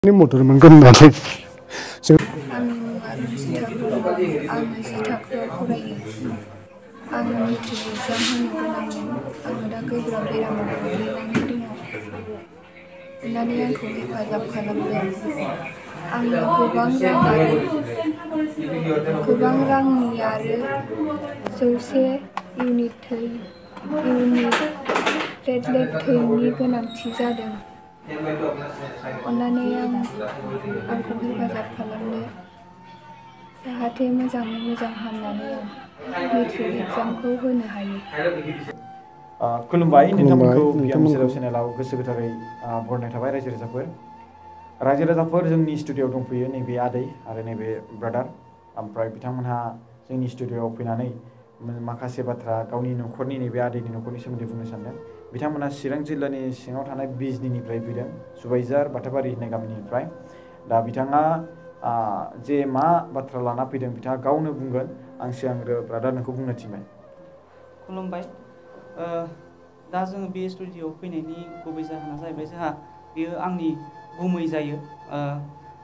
Ini motor मोनगोन होननानै जों आंनि मुङा रुथि ठाकुर आङो 10 थाखोआव फरायो आङो मेट्रिक एग्जाम होनो गोनांमोन आङो दा गोब्राब बेरामाव गोग्लैनानै दङ अन्नानै आंखौ हेफाजाब खालामदो आंनो गोबां रांनि आरो 100 इउनिट प्लेटलेट थैनि गोनांथि जादों अन्नानै आंखौ हेफाजाब खालामदो जाहाथे मोजाङै मोजां हामनानै आं मेट्रिक एग्जामखौ होनो हायो खुलुमबाय नोंथांमोनखौ बियाम सेराव चेनेलाव गोसो गोथारै बरायनाय थाबाय रायजो राजाफोर जोंनि स्टुडिय'आव दंफैयो नैबे आदै आरो नैबे ब्रादार ओमफ्राय बिथांमोनहा जोंनि स्टुडिय'आव फैनानै माखासे बाथ्रा गावनि न'खरनि नैबे आदैनि न'खरनि सोमोन्दै बुंनो सानदों बिथांमोना चिरां जिल्लानि सिङाव थानाय बिजनीनिफ्राय फैदों सुबाइजार बाथाबारि होननाय गामिनिफ्राय दा बिथाङा जे मा बाथ्रा लाना फैदों बिथाङा गावनो बुंगोन आं सिगांग्रो ब्रादार नोंखौ बुंनो थिनबाय खुलुमबाय दा जोङो बे स्टुडिय'आव फैनायनि गुबै जाहोना जाहैबाय जोंहा बेयो आंनि गुमै जायो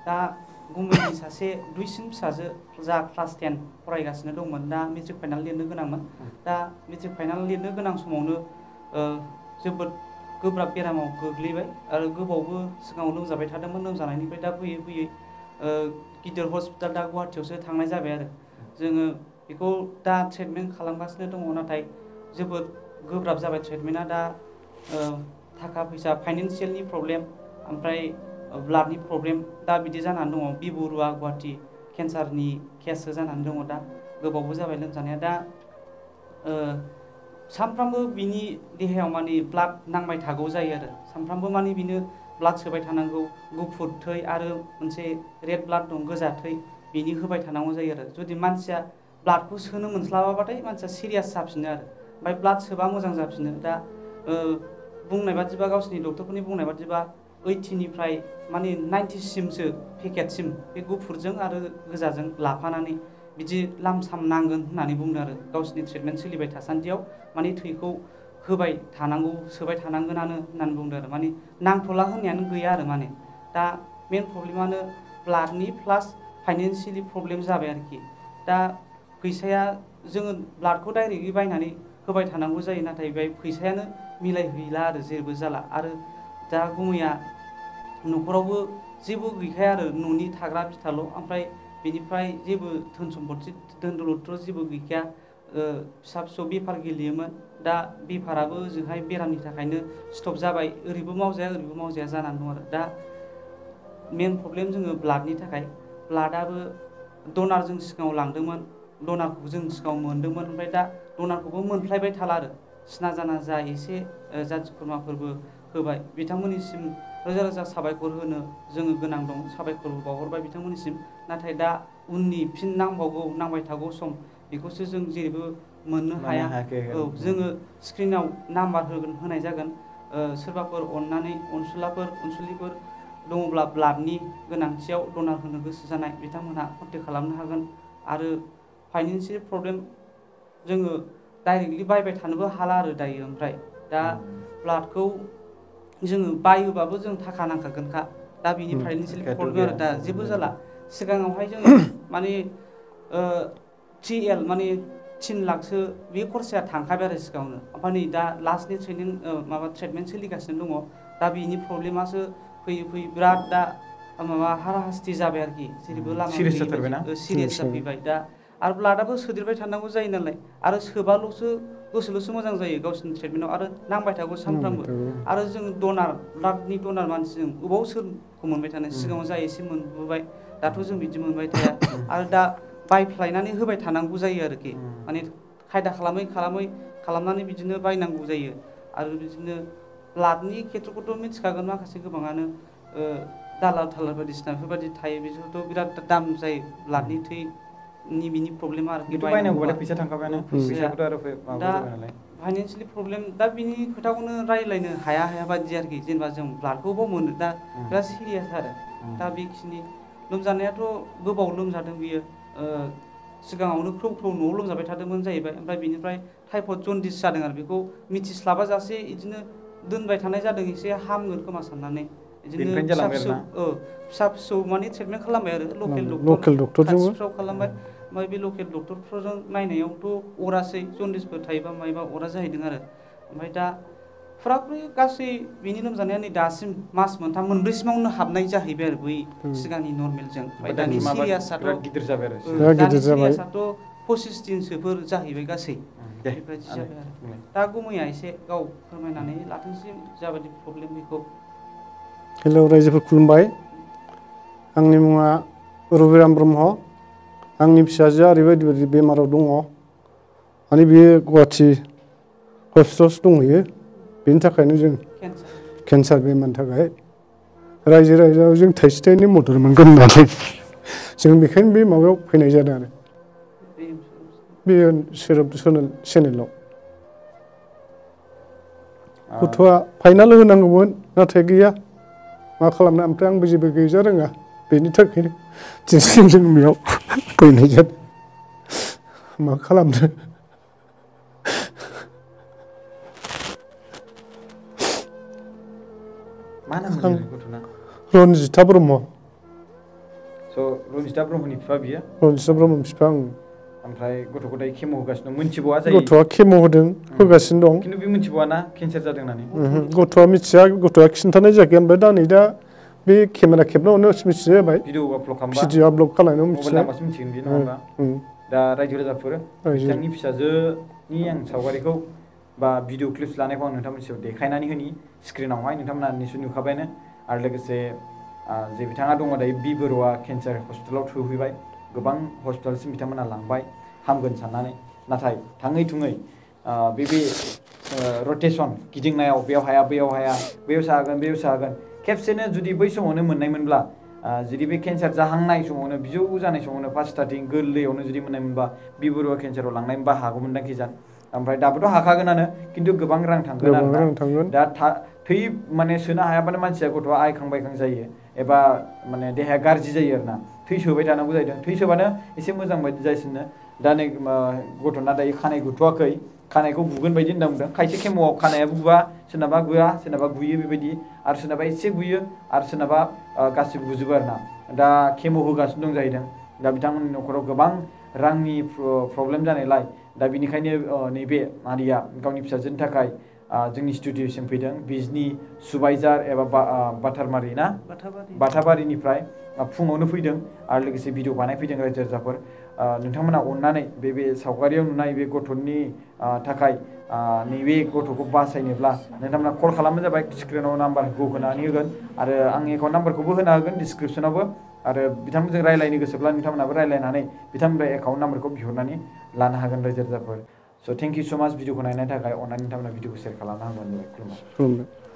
दा गुमैनि सासे दुइसिन फिसाजो जा क्लास 10 फरायगासिनो दंमोन दा मेट्रिक फाइनाल लिरनो गोनांमोन दा मेट्रिक फाइनाल लिरनो गोनां समावनो जोबोद गोब्राब बेरामाव गोग्लैबाय आरो गोबावबो सिगाङाव लोमजाबाय थादोंमोन लोमजानायनिफ्राय दा फैयै गिदिर हस्पिटाल दा गुवाहाटियावसो थांनाय जाबाय आरो जोङो बेखौ दा ट्रिटमेन्ट खालामगासिनो दङ नाथाय जोबोद गोब्राब जाबाय ट्रिटमेन्टआ दा थाखा फैसा फाइनान्सियेलनि प्रब्लेम ओमफ्राय ब्लाडनि प्रब्लेम दा बिदि जानानै दङ बिबुरुवा गुवाहाटि केन्सारनि केससो जानानै दङ दा गोबावबो जाबाय लोमजानाया दा सानफ्रामबो बिनि देहायाव माने ब्लाड नांबाय थागौ जायो आरो सानफ्रामबो माने बिनो ब्लाड सोबाय थानांगौ गुफुर थै आरो मोनसे रेड ब्लाड दं गोजा थै बिनि होबाय थानांगौ जायो आरो जुदि मानसिया ब्लाडखौ सोनो मोनस्लाबाबाथाय मानसिया सिरियास जाफिनो आरो ओमफ्राय ब्लाड सोबा मोजां जाफिनो दा बुंनाय बादिबा गावसिनि डक्टरफोरनि बुंनाय बादिबा 80निफ्राय माने 90सिमसो पेकेटसिम बे गुफुरजों आरो गोजाजों लाफानानै बिदि लामसाम नांगोन होननानै बुंदों आरो गावसिनि ट्रिटमेन्ट सोलिबाय थासान्दियाव माने थैखौ होबाय थानांगौ सोबाय थानांगोनानो होननानै बुंदों आरो माने नांथ'ला होननायानो गैया आरो माने दा मेन प्रब्लेमानो ब्लाडनि प्लास फाइनान्सियेलि प्रब्लेम जाबाय आरोखि दा फैसाया जोङो ब्लाडखौ डाइरेक्टलि बायनानै होबाय थानांगौ जायो नाथाय बे फैसायानो मिलायहैला आरो जेबो जाला आरो दा गुमैया न'खरावबो जेबो गैखाया आरो न'नि थाग्रा बिथाल' ओमफ्राय बेनिफ्राय जेबो धोन सम्पति धोन दौलतथ' जेबो गैखाया फिसा फिसौ बेफार गेलेयोमोन दा बेफाराबो ओजोंहाय बेरामनि थाखायनो स्टप जाबाय ओरैबो मावजाया जानानै दं आरो दा मेन प्रब्लेम जोङो ब्लाडनि थाखाय ब्लाडआबो डनारजों सिगाङाव लांदोंमोन डनारखौ जों सिगाङाव मोन्दोंमोन ओमफ्राय दा डनारखौबो मोनफ्लायबाय थाला आरो सिना जाना जा एसे जाथि खुरमाफोरबो होबाय बिथांमोननिसिम रोजा रोजा साबायखर होनो जोङो गोनां दं साबायखरबो बावहरबाय बिथांमोननिसिम नाथाय दा उननि फिन नांबाय थागौ सम बेखौसो जों जेरैबो मोननो हाया जोङो स्क्रिनाव नाम्बार होनाय जागोन सोरबाफोर अननानै अनसुलिफोर दङब्ला ब्लाडनि गोनांथियाव डनार होनो गोसो जानाय बिथांमोनहा कन्टेक्ट खालामनो हागोन आरो फाइनान्सियेल प्रब्लेम जोङो डाइरेक्टलि बायबाय थानोबो हाला आरो दायो ओमफ्राय दा ब्लाडखौ जोङो बायोबाबो जों थाखा नांखागोनखा दा बिनि फाइनान्सियेल प्रब्लेम आरो दा जेबो जाला सिगाङावहाय जोङो माने 3L माने 3 लाखसो बे खरसाया थांखाबाय आरो सिगाङावनो ओमफ्राय नै दा लास्टनि ट्रिटमेन्ट सोलिगासिनो दङ दा बिनि प्रब्लेमासो फैयै बिराद दा माबा हाराहास्ति जाबाय आरोखि जेरैबो लामा सिरियास जाफैबाय दा आरो ब्लाडआबो सोदेरबाय थानांगौ जायो नालाय आरो सोबाल'सो दसेल'सो मोजां जायो गावसिनि ट्रिटमेन्टआव आरो नांबाय थागौ सानफ्रामबो आरो जों ब्लाडनि डनार मानसिजों बबाव सोरखौ मोनबाय थानो सिगाङाव जा एसे मोनबोबाय दाथ' जों बिदि मोनबाय थाया आरो दा बायफ्लायनानै होबाय थानांगौ जायो आरोखि माने खायदा खालामनानै बिदिनो बायनांगौ जायो आरो बिदिनो ब्लाडनि खेथ्रखौथ' मिथिखागोन माखासे गोबाङानो दालाल बायदिसिना बेफोरबायदि थायो बिसोरथ' बिराद दाम जायो ब्लाडनि थैनि बिनि प्रब्लेमा आरोखि बायनांगौबाथाय फैसा थांखाबायानो फैसाखौथ' आरो दा फाइनान्सियेलि प्रब्लेम दा बिनि खोथाखौनो रायज्लायनो हाया बायदि आरोखि जेनेबा जों ब्लाडखौ बबाव मोनो दा बिराद सिरियास आरो दा बेखिनि लोमजानायाथ' गोबाव लोमजादों बियो सिगाङावनो ख्रौ न'आव लोमजाबाय थादोंमोन जाहैबाय ओमफ्राय बिनिफ्राय टाइफयड जन्दिस जादों आरो बेखौ मिथिस्लाबाजासे बिदिनो दोनबाय थानाय जादों एसे हामगोन खोमा साननानै बिदिनो फिसा फिसौ माने ट्रिटमेन्ट खालामबाय आरो लकेल डक्टरजोंबो खाथिफ्राव खालामबाय ओमफ्राय बे लकेल डक्टरफोरजों नायनायावथ' अरासै जन्दिसफोर थायोबा मायबा अरा जाहैदों आरो ओमफ्राय दा फुरापुरि गासै बिनि लोमजानाया नै दासिम मास मोनथाम मोनब्रैसिमावनो हाबनाय जाहैबाय आरो बै सिगांनि नर्मेलजों ओमफ्य दानि सिरियासआथ' गिदिर जाबाय आरो गिदिर जाबाय सिरियासआथ' 25 दिनसोफोर जाहैबाय गासै बेबायदि जाबाय आरो दा गुमैया एसे गाव फोरमायनानै लाथोंसै जाबायदि प्रब्लेम बेखौ हेलौ रायजोफोर खुलुमबाय आंनि मुङा रबिराम ब्रह्म आंनि फिसाजोआ ओरैबायदि बेमाराव दङ माने बेयो गुवाहाटि हस्पिटालसो दंहैयो बेनि थाखायनो जों केन्सार बेमारनि थाखाय रायजो राजायाव जों थाइसे थाइनै मदद मोनगोन होननानै जों बेखायनो बे माबायाव फैनाय जादों आरो बे सेरब चेनेलाव गथ'आ फाइनाल होनांगौमोन नाथाय गैया मा खालामनो ओमफ्राय आंबो जेबो गैजा रोङा बेनि थाखायनो दिनैसिम जों बेयाव फैनाय जादों मा खालामनो मा नाम मोनो गथ'ना रनजिता ब्रह्म रनजिता ब्रह्मनि बिफा बियो रनजिता ब्रह्मनि बिफा ओमफ्राय गथ'खौ दायो केम' होगासिनो दं मोनथिबावा जायो गथ'आ केम' होगासिनो दं खिन्थु बे मोनथिबावा ना केन्सार जादों होननानै गथ'आ मिथिया गथ'आ खिन्थानाय जायाखै ओमफ्राय दा बे केमेरा खेबनायावनो मिथिनाय जाबाय भिडिअ आपल'ड खालामनायाव मबाइल नाम्बारसो मिथिगोन बे नङा होमबा दा रायजो राजाफोर बिथांनि फिसाजोनि आं सावगारिखौ बा भिडिअ क्लिप्स लानायखौ आं नोंथांमोननि सायाव देखायनानै होनि स्क्रिनावहाय नोंथांमोना निसय नुखाबायानो आरो लोगोसे जे बिथाङा दङ दायो बि बरुवा केन्सार हस्पिटालाव थोहैबाय गोबां हस्पिटालसिम बिथांमोना लांबाय हामगोन साननानै नाथाय थाङै थुङै बे रटेसन गिदिंनायाव बेयाव हाया बैयाव हाया बैयाव साहागोन खेबसेनो जुदि बै समावनो मोननायमोनब्ला जुदि बे केन्सार जाहांनाय समावनो बिजौ जानाय समावनो फार्स्ट स्टार्टिं गोरलैयावनो जुदि मोननायमोनबा बि बरुवा केन्साराव लांनायमोनबा हागौमोनदां खिजान ओमफ्राय दाबोथ' हाखागोनानो खिन्थु गोबां रां थांगोन आरोना दा थै माने सोनो हायाबानो मानसिया गथ'आ आइखां बायखां जायो एबा माने देहाया गाज्रि जायो आरोना थै सोबाय थानांगौ जाहैदों थै सोबानो एसे मोजां बायदि जासिनो दा नै गथ'ना दायो खानाय गुथ'वाखै खानायखौ गुगोन बायदि होनना बुंदों खायसे केम'आव खानायाबो गुवा सोरनाबा गुवा सोरनाबा गुयो बेबायदि आरो सोरनाबा एसे गुयो आरो सोरनाबा गासिबो गुजोबो आरोना दा केम' होगासिनो दं जाहैदों दा बिथांमोननि न'खराव गोबां रांनि प्रब्लेम जानायलाय दा बिनिखायनो नैबे मादैया गावनि फिसाजोनि थाखाय जोंनि स्टुडिअसिम फैदों बिजनि सुबाइजार एबा बाटारमारि ना बाटाबारिनिफ्राय फुङावनो फैदों आरो लोगोसे भिडिअ बानायफैदों रायजो राजाफोर नोंथांमोना अननानै बे सावगारियाव नुनाय बे गथ'नि थाखाय नैबे गथ'खौ बासायनोब्ला नोंथांमोना कल खालामबानो जाबाय स्क्रिनाव नाम्बारखौ होनानै होगोन आरो आंनि एकाउन्ट नाम्बारखौबो होना होगोन डिसक्रिपसनावबो आरो बिथांमोनजों रायज्लायनो गोसोब्ला नोंथांमोनाबो रायज्लायनानै बिथांमोननि एकाउन्ट नाम्बारखौ बिहरनानै लानो हागोन रायजो राजाफोर स' थेंक इउ स' माच भिडिअखौ नायनायनि थाखाय अननानै नोंथांमोना भिडिअखौ शेयार खालामना होगोन खुलुमबाय